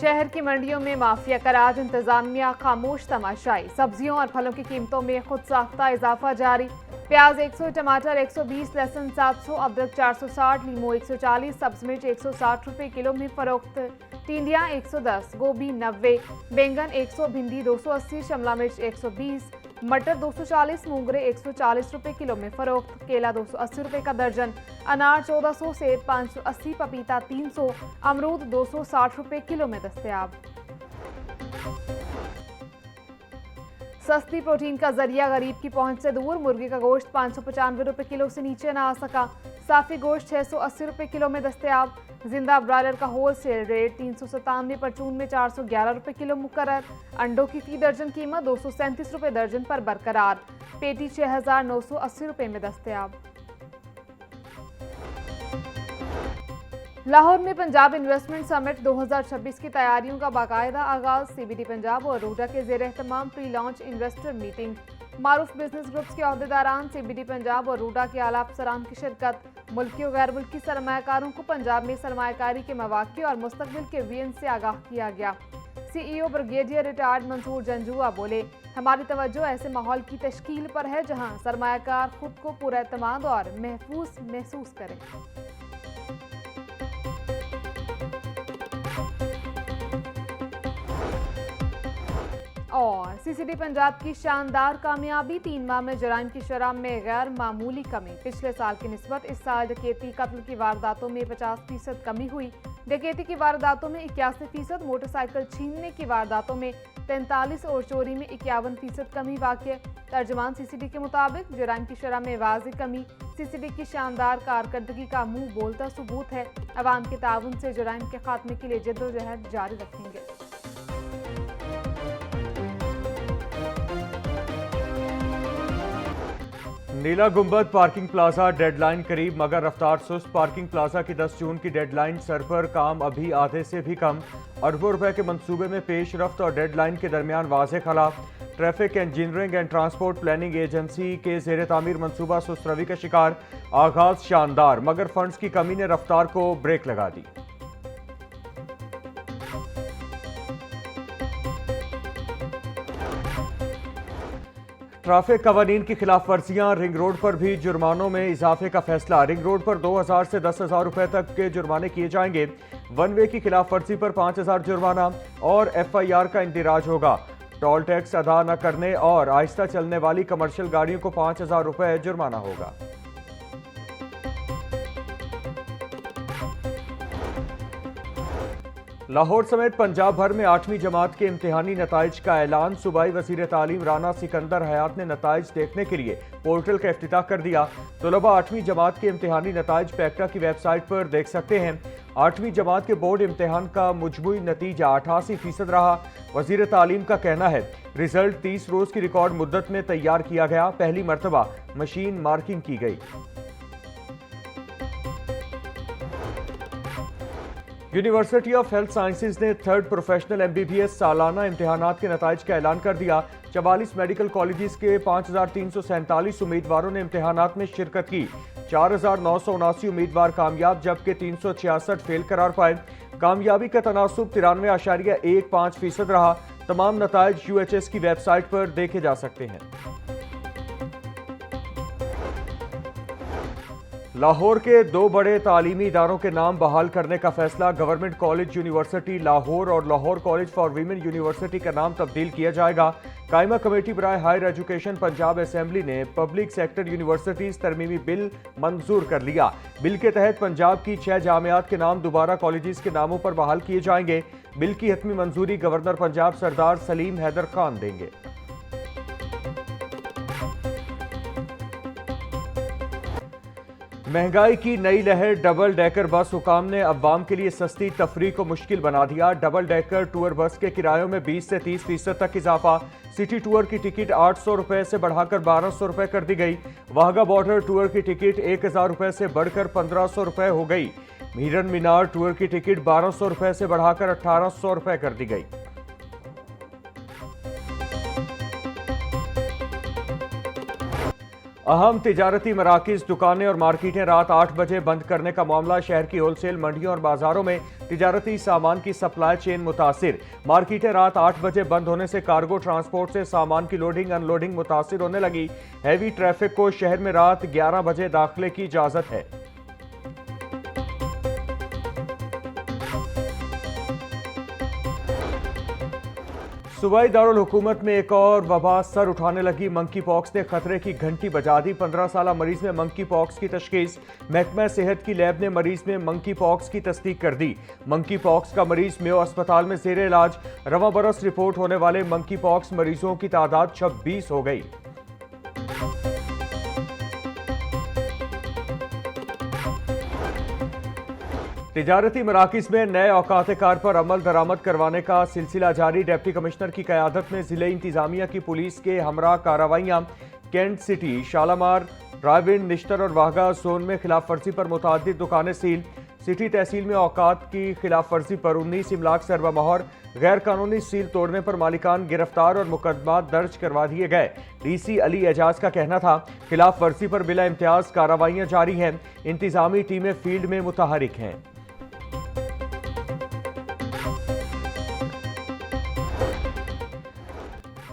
शहर की मंडियों में माफिया का राज, इंतजामिया खामोश तमाशाई। सब्जियों और फलों की कीमतों में खुद साख्ता इजाफा जारी। प्याज 100, टमाटर 120, लहसुन 700, अदरक 460, लीमू 140, सब्ज मिर्च 160 रुपए किलो में फरोख्त। टिंडियाँ 110, गोभी 90, बैंगन 100, भिंडी 280, शिमला मिर्च 120, मटर 240, मूंगरे 140 रुपए किलो में फरोख्त। केला 280 रुपए का दर्जन, अनार 1400, सेब 580, पपीता 300, अमरूद 260 रुपए किलो में दस्तयाब। सस्ती प्रोटीन का जरिया गरीब की पहुंच से दूर। मुर्गी का गोश्त 595 रुपए किलो से नीचे न आ सका। साफी गोश्त 680 रुपए किलो में दस्तयाब। जिंदा ब्रायलर का होलसेल रेट 397, परचून में 411 रुपए किलो मुकर्रर। अंडों की फी दर्जन कीमत 237 रुपए दर्जन पर बरकरार। पेटी 6980 रुपए में दस्तयाब। लाहौर में पंजाब इन्वेस्टमेंट समिट 2026 की तैयारियों का बाकायदा आगाज। सीबीडी पंजाब और रूडा के जेर एहतमाम प्री लॉन्च इन्वेस्टर मीटिंग। मारूफ बिजनेस ग्रुप्स के अहदेदारान, सीबीडी पंजाब और रूडा के आला अफसरान की शिरकत। मुल्की और गैर मुल्की सरमायाकारों को पंजाब में सरमायाकारी के मौक़े और मुस्तकबिल के विजन से आगाह किया गया। CEO brigadier retired Mansoor Janjua बोले, हमारी तवज्जो ऐसे माहौल की तश्कील पर है जहां सरमायाकार खुद को पूरा एतमाद और महफूज महसूस करें। और सीसीडी पंजाब की शानदार कामयाबी, 3 माह में जराइम की शरह में गैर मामूली कमी। पिछले साल की निस्बत इस साल डकैती कत्ल की वारदातों में 50% कमी हुई। डकैती की वारदातों में 81%, मोटरसाइकिल छीनने की वारदातों में 43 और चोरी में 51% कमी वाक़। तर्जमान सीसीडी के मुताबिक जराइम की शरह में वाज़ेह कमी सीसीडी की शानदार कारकर्दगी का मुंह बोलता सबूत है। अवाम के ताउन से जराइम के खात्मे के लिए जद्दोजहद जारी रखेंगे। नीला गुंबद पार्किंग प्लाजा डेडलाइन करीब मगर रफ्तार सुस्त। पार्किंग प्लाजा की 10 जून की डेडलाइन सर पर, काम अभी आधे से भी कम। अरबों रुपए के मंसूबे में पेशरफ्त और डेडलाइन के दरमियान वाज़ेह खला। Traffic engineering and transport planning agency के जेर तामीर मंसूबा सुस्त रवि का शिकार। आगाज शानदार मगर फंड्स की कमी ने रफ्तार को ब्रेक लगा दी। ट्रैफिक कवानीन की खिलाफ वर्जियां, रिंग रोड पर भी जुर्मानों में इजाफे का फैसला। रिंग रोड पर 2000 से 10,000 रुपए तक के जुर्माने किए जाएंगे। वन वे की खिलाफ वर्जी पर 5000 जुर्माना और FIR का इंदिराज होगा। टोल टैक्स अदा न करने और आहिस्ता चलने वाली कमर्शियल गाड़ियों को 5000 रुपए जुर्माना होगा। लाहौर समेत पंजाब भर में 8वीं जमात के इम्तिहानी नताइज का ऐलान। सूबाई वज़ीर तालीम राना सिकंदर हयात ने नताइज देखने के लिए पोर्टल का इफ्तिताह कर दिया। तलबा 8वीं जमात के इम्तिहानी नताइज पैक्टा की वेबसाइट पर देख सकते हैं। 8वीं जमात के बोर्ड इम्तिहान का मुजमुई नतीजा 88% रहा। वज़ीर तालीम का कहना है, रिजल्ट 30 रोज की रिकॉर्ड मुद्दत में तैयार किया गया। पहली मरतबा मशीन मार्किंग की गई। यूनिवर्सिटी ऑफ हेल्थ साइंसेज ने 3rd प्रोफेशनल MBBS सालाना इम्तिहानात के नताइज का ऐलान कर दिया। 44 मेडिकल कॉलेजेस के 5347 उम्मीदवारों ने इम्तिहानात में शिरकत की। 4979 उम्मीदवार कामयाब जबकि 366 फेल करार पाए। कामयाबी का तनासुब 93.15% रहा। तमाम नताइज UHS की वेबसाइट पर देखे जा सकते हैं। लाहौर के 2 बड़े तालीमी इदारों के नाम बहाल करने का फैसला। गवर्नमेंट कॉलेज यूनिवर्सिटी लाहौर और Lahore college for women university का नाम तब्दील किया जाएगा। कायमा कमेटी बराए हायर एजुकेशन पंजाब असेंबली ने पब्लिक सेक्टर यूनिवर्सिटीज तरमीमी बिल मंजूर कर लिया। बिल के तहत पंजाब की 6 जामियात के नाम दोबारा कॉलेजेस के नामों पर बहाल किए जाएंगे। बिल की हतमी मंजूरी गवर्नर पंजाब सरदार सलीम हैदर खान देंगे। महंगाई की नई लहर, डबल डेकर बस हुकाम ने अवाम के लिए सस्ती तफरीह को मुश्किल बना दिया। डबल डेकर टूर बस के किरायों में 20 से 30% तक इजाफा। सिटी टूर की टिकट 800 रुपए से बढ़ाकर 1200 रुपए कर दी गई। वाहगा बॉर्डर टूर की टिकट 1000 रुपए से बढ़कर 1500 रुपए हो गई। मीरन मीनार टूर की टिकट 1200 रुपए से बढ़ाकर 1800 रुपए कर दी गई। अहम तिजारती मराकिज, दुकानें और मार्केटें रात 8 बजे बंद करने का मामला। शहर की होलसेल मंडियों और बाजारों में तिजारती सामान की सप्लाई चेन मुतासिर। मार्केटें रात 8 बजे बंद होने से कार्गो ट्रांसपोर्ट से सामान की लोडिंग अनलोडिंग मुतासिर होने लगी। हैवी ट्रैफिक को शहर में रात 11 बजे दाखिले की इजाजत है। सूबाई दारुल हुकूमत में एक और वबा सर उठाने लगी। मंकी पॉक्स ने खतरे की घंटी बजा दी। 15 साल मरीज में मंकी पॉक्स की तशखीस। महकमा सेहत की लैब ने मरीज में मंकी पॉक्स की तस्दीक कर दी। मंकी पॉक्स का मरीज मेयो अस्पताल में जेर इलाज। रवां बरस रिपोर्ट होने वाले मंकी पॉक्स मरीजों की तादाद 26 हो गई। तिजारती मराकिज में नए औकात कार पर अमल दरामद करवाने का सिलसिला जारी। डिप्टी कमिश्नर की क़यादत में जिले इंतजामिया की पुलिस के हमरा कार्रवाइयाँ कैंट सिटी, शालामार, रायविंड, निश्तर और वाहगा जोन में खिलाफ वर्जी पर मुतादिद दुकानें सील। सिटी तहसील में औकात की खिलाफ वर्जी पर 19 इमलाक सरबा मोहर। गैर कानूनी सील तोड़ने पर मालिकान गिरफ्तार और मुकदमा दर्ज करवा दिए गए। डीसी अली एजाज का कहना था खिलाफ वर्जी पर बिला इम्तियाज कार्रवाइयाँ जारी हैं। इंतजामी टीमें फील्ड में मुतहरिक हैं।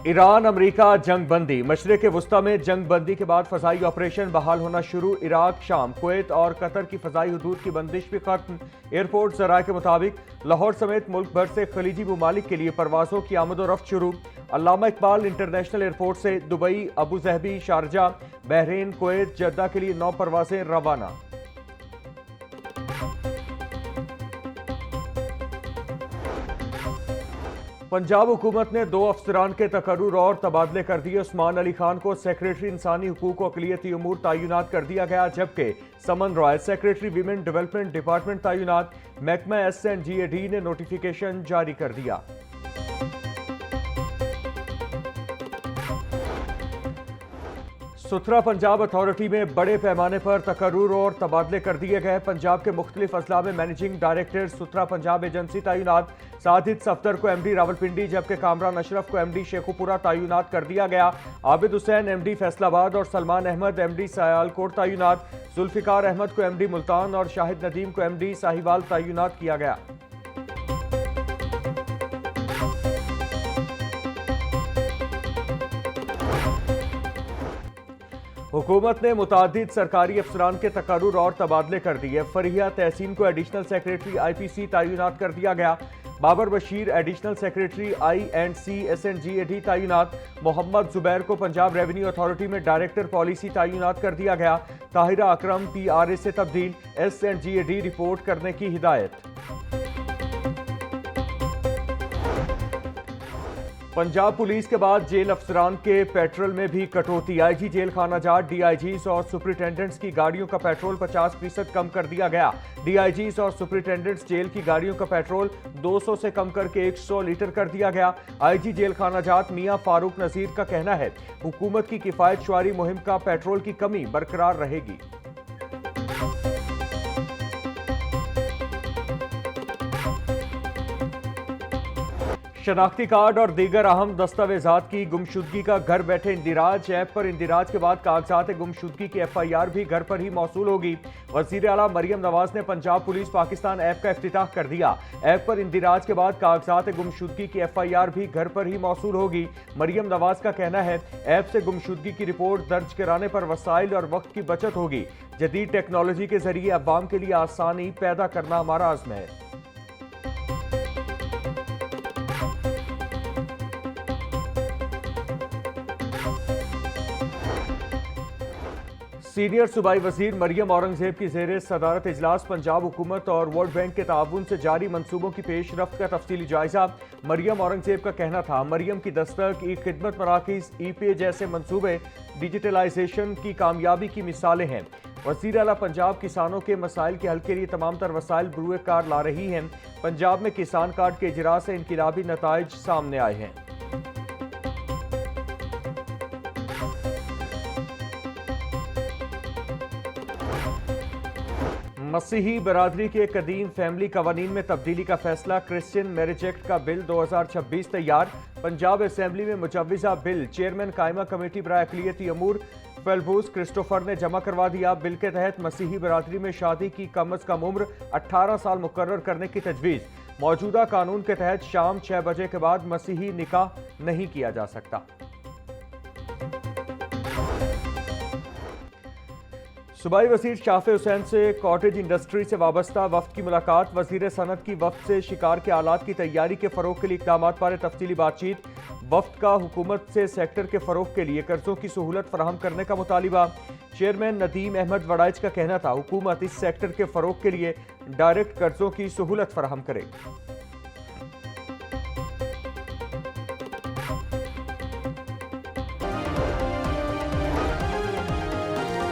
ईरान अमरीका जंग बंदी। मशरिक़ वुस्ता में जंग बंदी के बाद फ़ज़ाई ऑपरेशन बहाल होना शुरू। इराक, शाम, कुवैत और कतर की फ़ज़ाई हदूद की बंदिश भी खत्म। एयरपोर्ट ज़राए के मुताबिक लाहौर समेत मुल्क भर से खलीजी ममालिक के लिए परवाज़ों की आमद-ओ-रफ़्त शुरू। अल्लामा इकबाल इंटरनेशनल एयरपोर्ट से Dubai, Abu Dhabi, Sharjah, Bahrain, Kuwait, Jeddah के लिए 9 परवाज़ें रवाना। पंजाब हुकूमत ने 2 अफसरान के तकर्रुर और तबादले कर दिए। उस्मान अली खान को सेक्रेटरी इंसानी हुकूक व अक़लियती उमूर तैनात कर दिया गया, जबकि Saman Roy secretary women development department तैनात। महकमा SNGAD ने नोटिफिकेशन जारी कर दिया। सुथरा पंजाब अथॉरिटी में बड़े पैमाने पर तकर्रुर और तबादले कर दिए गए। पंजाब के मुख्तलिफ अजला में मैनेजिंग डायरेक्टर सुथरा पंजाब एजेंसी तैनात। साजिद सफदर को MD रावलपिंडी, जबकि कामरान अशरफ को MD शेखुपुरा तैनात कर दिया गया। आबिद हुसैन MD फैसलाबाद और सलमान अहमद MD सियालकोट तैनात। जुल्फिकार अहमद को MD मुल्तान और शाहिद नदीम को MD साहिवाल तैनात किया गया। हुकूमत ने मुतादिद सरकारी अफसरान के तकर्रुर और तबादले कर दिए। फरिया तहसीन को एडिशनल सेक्रेटरी IPC तैनात कर दिया गया। Babar Bashir additional secretary I&C SNGAD तैनात। मोहम्मद जुबैर को पंजाब रेवेन्यू अथॉरिटी में डायरेक्टर पॉलिसी तैनात कर दिया गया। ताहिरा अकरम PRA से तब्दील। SNGAD रिपोर्ट करने की हिदायत। पंजाब पुलिस के बाद जेल अफसरान के पेट्रोल में भी कटौती। IG जेल खाना जाट, DIGs और सुपरिटेंडेंट्स की गाड़ियों का पेट्रोल 50% कम कर दिया गया। DIGs और सुपरिटेंडेंट्स जेल की गाड़ियों का पेट्रोल 200 से कम करके 100 लीटर कर दिया गया। IG जेल खाना जाट मियां फारूक नजीर का कहना है हुकूमत की किफायत शुमारी मुहिम का पेट्रोल की कमी बरकरार रहेगी। शनाख्ती कार्ड और दीगर अहम दस्तावेजात की गुमशुदगी का घर बैठे इंदिराज ऐप पर इंदिराज के बाद कागजात गुमशुदगी की FIR भी घर पर ही मौसूल होगी। वज़ीर आला मरियम नवाज ने पंजाब पुलिस पाकिस्तान ऐप का इफ्तिताह कर दिया। ऐप पर इंदिराज के बाद कागजात गुमशुदगी की FIR भी घर पर ही मौसूल होगी। मरियम नवाज का कहना है ऐप से गुमशुदगी की रिपोर्ट दर्ज कराने पर वसाइल और वक्त की बचत होगी। जदीद टेक्नोलॉजी के जरिए अवाम के लिए आसानी पैदा करना हमारा आज़म है। सीनियर सूबाई वजीर मरियम औरंगजेब की जेर सदारत इजलास पंजाब हुकूमत और वर्ल्ड बैंक के ताउन से जारी मंसूबों की पेशरफ्त का तफसीली जायजा। मरियम औरंगजेब का कहना था मरियम की दस्तक, ई खिदमत मराकिज, E-पे जैसे मंसूबे डिजिटलाइजेशन की कामयाबी की मिसालें हैं। वज़ीर आला पंजाब किसानों के मसाइल के हल के लिए तमाम तर वसाइल बरूए कार ला रही हैं। पंजाब में किसान कार्ड के इजरा से इनकलाबी नताइज सामने आए हैं। मसीही बरादरी के कदीम फैमिली कवानीन में तब्दीली का फैसला। क्रिश्चियन मैरिज एक्ट का बिल 2026 तैयार। पंजाब असेंबली में मुजव्विजा बिल चेयरमैन कायमा कमेटी बराए अक़लियती अमूर फेलबूस क्रिस्टोफर ने जमा करवा दिया। बिल के तहत मसीही बरादरी में शादी की कम अज कम उम्र 18 साल मुकर्रर करने की तजवीज़। मौजूदा कानून के तहत शाम 6 बजे के बाद मसीही निकाह नहीं किया जा सकता। सूबाई वज़ीर शाफे हुसैन से कॉटेज इंडस्ट्री से वाबस्ता वफ्द की मुलाकात। वज़ीर सनत की वफ्द से शिकार के आलात की तैयारी के फ़रोग के लिए इक़दाम पर तफसीली बातचीत। वफ्द का हुकूमत से सेक्टर के फ़रोग के लिए कर्ज़ों की सहूलत फराहम करने का मुतालिबा। चेयरमैन नदीम अहमद वड़ाइच का कहना था हुकूमत इस सेक्टर के फ़रोग के लिए डायरेक्ट कर्ज़ों की सहूलत फराहम करे।